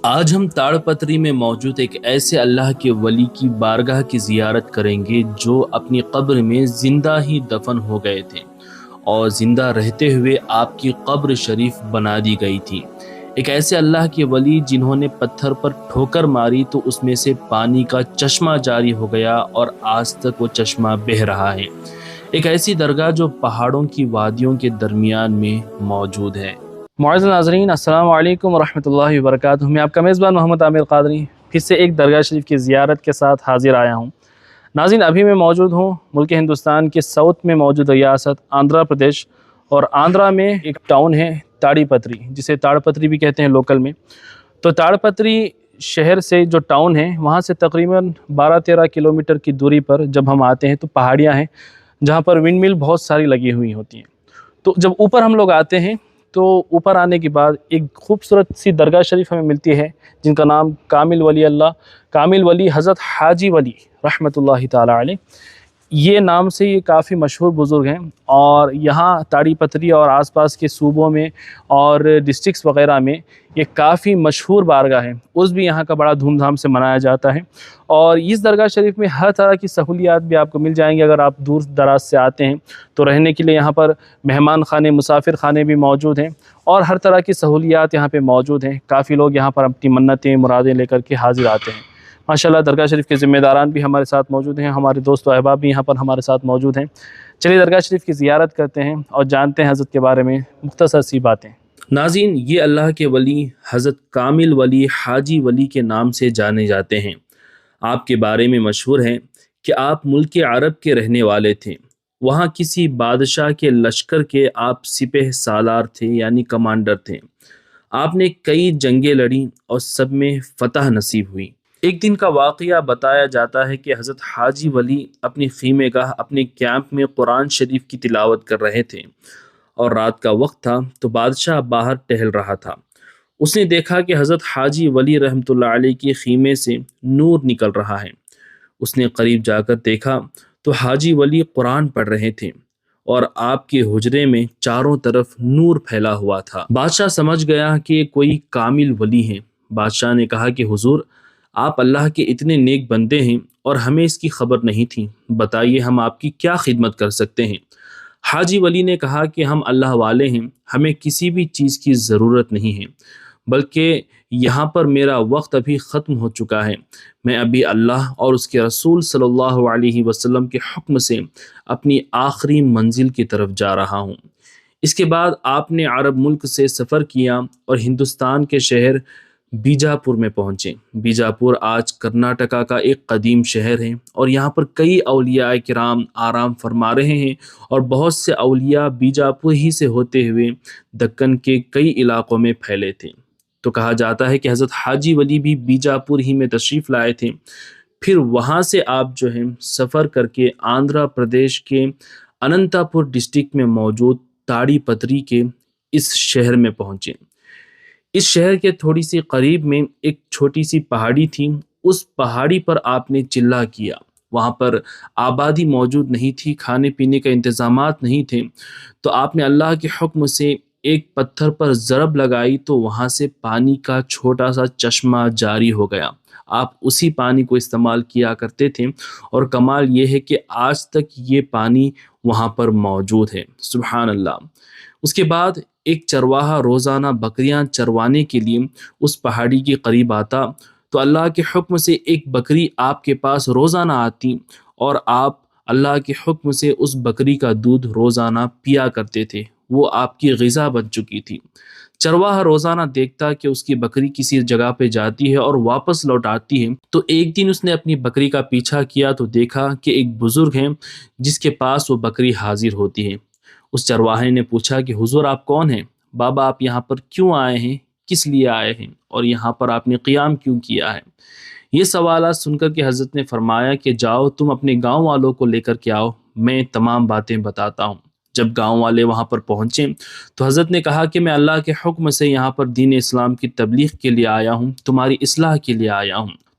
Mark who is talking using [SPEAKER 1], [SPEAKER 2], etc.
[SPEAKER 1] آج ہم تاڑ پتری میں موجود ایک ایسے اللہ کے ولی کی بارگاہ کی زیارت کریں گے جو اپنی قبر میں زندہ ہی دفن ہو گئے تھے اور زندہ رہتے ہوئے آپ کی قبر شریف بنا دی گئی تھی۔ ایک ایسے اللہ کے ولی جنہوں نے پتھر پر ٹھوکر ماری تو اس میں سے پانی کا چشمہ جاری ہو گیا اور آج تک وہ چشمہ بہہ رہا ہے۔ ایک ایسی درگاہ جو پہاڑوں کی وادیوں کے درمیان میں موجود ہے۔ معزز ناظرین، السلام علیکم ورحمۃ اللہ وبرکاتہ۔ میں آپ کا میزبان محمد عامر قادری پھر سے ایک درگاہ شریف کی زیارت کے ساتھ حاضر آیا ہوں۔ ناظرین، ابھی میں موجود ہوں ملک ہندوستان کے ساؤتھ میں موجود ریاست آندھرا پردیش، اور آندھرا میں ایک ٹاؤن ہے تاڑی پتری، جسے تاڑ پتری بھی کہتے ہیں لوکل میں۔ تو تاڑ پتری شہر سے جو ٹاؤن ہے وہاں سے تقریباً 12-13 کلومیٹر کی دوری پر جب ہم آتے ہیں تو پہاڑیاں ہیں جہاں پر ونڈ مل بہت ساری لگی ہوئی ہوتی ہیں۔ تو جب اوپر ہم لوگ آتے ہیں تو اوپر آنے کے بعد ایک خوبصورت سی درگاہ شریف ہمیں ملتی ہے جن کا نام کامل ولی حضرت حاجی ولی رحمۃ اللہ تعالی علیہ، یہ نام سے یہ کافی مشہور بزرگ ہیں، اور یہاں تاڑی پتری اور آس پاس کے صوبوں میں اور ڈسٹرکس وغیرہ میں یہ کافی مشہور بارگاہ ہے۔ اس بھی یہاں کا بڑا دھوم دھام سے منایا جاتا ہے، اور اس درگاہ شریف میں ہر طرح کی سہولیات بھی آپ کو مل جائیں گی۔ اگر آپ دور دراز سے آتے ہیں تو رہنے کے لیے یہاں پر مہمان خانے، مسافر خانے بھی موجود ہیں، اور ہر طرح کی سہولیات یہاں پہ موجود ہیں۔ کافی لوگ یہاں پر اپنی منتیں مرادیں لے کر کے حاضر آتے ہیں۔ ماشاءاللہ درگاہ شریف کے ذمہ داران بھی ہمارے ساتھ موجود ہیں، ہمارے دوست و احباب بھی یہاں پر ہمارے ساتھ موجود ہیں۔ چلیے درگاہ شریف کی زیارت کرتے ہیں اور جانتے ہیں حضرت کے بارے میں مختصر سی باتیں۔ ناظرین، یہ اللہ کے ولی حضرت کامل ولی حاجی ولی کے نام سے جانے جاتے ہیں۔ آپ کے بارے میں مشہور ہیں کہ آپ ملک عرب کے رہنے والے تھے۔ وہاں کسی بادشاہ کے لشکر کے آپ سپہ سالار تھے، یعنی کمانڈر تھے۔ آپ نے کئی جنگیں لڑیں اور سب میں فتح نصیب ہوئی۔ ایک دن کا واقعہ بتایا جاتا ہے کہ حضرت حاجی ولی اپنی خیمے گاہ اپنے کیمپ میں قرآن شریف کی تلاوت کر رہے تھے، اور رات کا وقت تھا تو بادشاہ باہر ٹہل رہا تھا۔ اس نے دیکھا کہ حضرت حاجی ولی رحمۃ اللہ علیہ کے خیمے سے نور نکل رہا ہے۔ اس نے قریب جا کر دیکھا تو حاجی ولی قرآن پڑھ رہے تھے، اور آپ کے حجرے میں چاروں طرف نور پھیلا ہوا تھا۔ بادشاہ سمجھ گیا کہ یہ کوئی کامل ولی ہیں۔ بادشاہ نے کہا کہ حضور، آپ اللہ کے اتنے نیک بندے ہیں اور ہمیں اس کی خبر نہیں تھی، بتائیے ہم آپ کی کیا خدمت کر سکتے ہیں؟ حاجی ولی نے کہا کہ ہم اللہ والے ہیں، ہمیں کسی بھی چیز کی ضرورت نہیں ہے، بلکہ یہاں پر میرا وقت ابھی ختم ہو چکا ہے۔ میں ابھی اللہ اور اس کے رسول صلی اللہ علیہ وسلم کے حکم سے اپنی آخری منزل کی طرف جا رہا ہوں۔ اس کے بعد آپ نے عرب ملک سے سفر کیا اور ہندوستان کے شہر بیجاپور میں پہنچے۔ بیجاپور آج کرناٹکا کا ایک قدیم شہر ہے، اور یہاں پر کئی اولیاء کرام آرام فرما رہے ہیں، اور بہت سے اولیاء بیجاپور ہی سے ہوتے ہوئے دکن کے کئی علاقوں میں پھیلے تھے۔ تو کہا جاتا ہے کہ حضرت حاجی ولی بھی بیجاپور ہی میں تشریف لائے تھے۔ پھر وہاں سے آپ جو ہیں سفر کر کے آندھرا پردیش کے اننتا پور ڈسٹرکٹ میں موجود تاڑی پتری کے اس شہر میں پہنچے۔ اس شہر کے تھوڑی سی قریب میں ایک چھوٹی سی پہاڑی تھی۔ اس پہاڑی پر آپ نے چلہ کیا۔ وہاں پر آبادی موجود نہیں تھی، کھانے پینے کا انتظامات نہیں تھے، تو آپ نے اللہ کے حکم سے ایک پتھر پر ضرب لگائی تو وہاں سے پانی کا چھوٹا سا چشمہ جاری ہو گیا۔ آپ اسی پانی کو استعمال کیا کرتے تھے، اور کمال یہ ہے کہ آج تک یہ پانی وہاں پر موجود ہے۔ سبحان اللہ۔ اس کے بعد ایک چرواہا روزانہ بکریاں چروانے کے لیے اس پہاڑی کے قریب آتا، تو اللہ کے حکم سے ایک بکری آپ کے پاس روزانہ آتی، اور آپ اللہ کے حکم سے اس بکری کا دودھ روزانہ پیا کرتے تھے۔ وہ آپ کی غذا بن چکی تھی۔ چرواہا روزانہ دیکھتا کہ اس کی بکری کسی جگہ پہ جاتی ہے اور واپس لوٹ آتی ہے، تو ایک دن اس نے اپنی بکری کا پیچھا کیا تو دیکھا کہ ایک بزرگ ہے جس کے پاس وہ بکری حاضر ہوتی ہے۔ اس چرواہے نے پوچھا کہ حضور آپ کون ہیں؟ بابا آپ یہاں پر کیوں آئے ہیں؟ کس لیے آئے ہیں؟ اور یہاں پر آپ نے قیام کیوں کیا ہے؟ یہ سوالات سن کر کے حضرت نے فرمایا کہ جاؤ تم اپنے گاؤں والوں کو لے کر کے آؤ، میں تمام باتیں بتاتا ہوں۔ جب گاؤں والے وہاں پر پہنچے تو حضرت نے کہا کہ میں اللہ کے حکم سے یہاں پر دین اسلام کی تبلیغ کے لیے آیا ہوں، تمہاری اصلاح کے لیے آیا ہوں۔